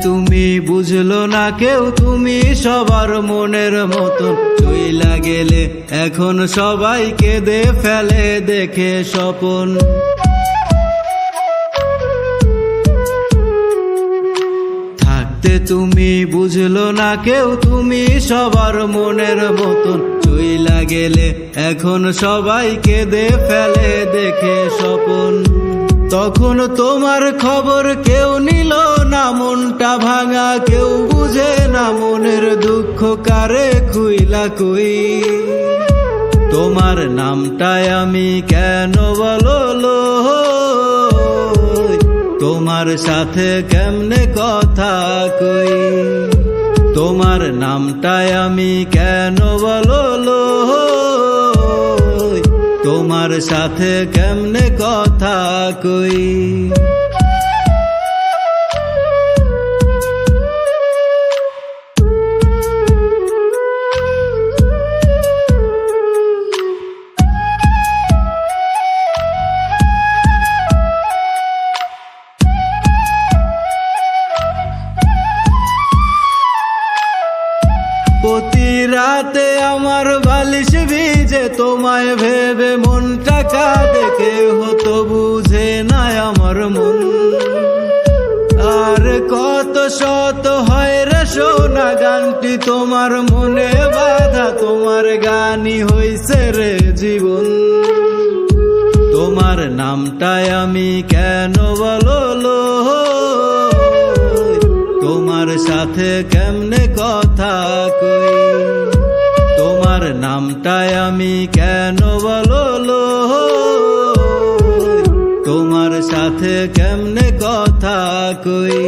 তুমি বুঝলো না কেউ, তুমি সবার মনের মতন চইলা গেলে এখন সবাই কেঁদে ফেলে দেখে স্বপন। থাকতে তুমি বুঝলো না কেউ, তুমি সবার মনের মতন চইলা গেলে এখন সবাই কেঁদে ফেলে দেখে স্বপন। তখন তোমার খবর কেউ নিল না, মনটা ভাঙা কেউ বুঝে না, মনের দুঃখ কারে খুইলা কই। তোমার নামটাই আমি কেন বলো, তোমার সাথে কেমনে কথা কই। তোমার নামটাই আমি কেন বলো, তোমার সাথে কেমনে কথা কই। প্রতি রাতে আমার বালিশ ভিজে, তোমায় ভেবে মনটা কাঁদে, কেউ হতো বুঝে না আমার মন। আর কত শত হয় রে সোনা গানটি তোমার মনে বাঁধা, তোমার গানই হইছে রে জীবন। তোমার নামটাই আমি কেন বলো, তোমার সাথে কেমনে কথা কই। তোমার নামটাই আমি কেন বলো, তোমার সাথে কেমনে কথা কই।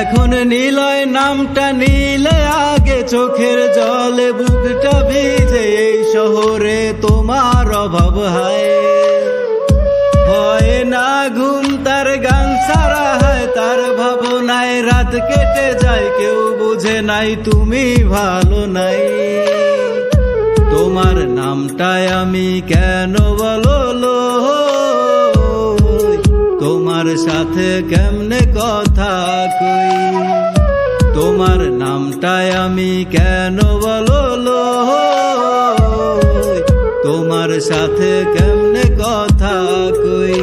এখন নিলয় নামটা নিলে আগে চোখের জলে বুকটা ভিজে, এই শহরে তোমার অভাব হয় না ঘুম, তার গান সারা হয়, তার ভাবনায় রাত কেটে যায়, কেউ বুঝে নাই তুমি ভালো নাই। তোমার নামটাই আমি কেন বলো, তোমার সাথে কেমনে কথা কই। তোমার নামটাই আমি কেন বলো, তোমার সাথে কেমনে কথা কই।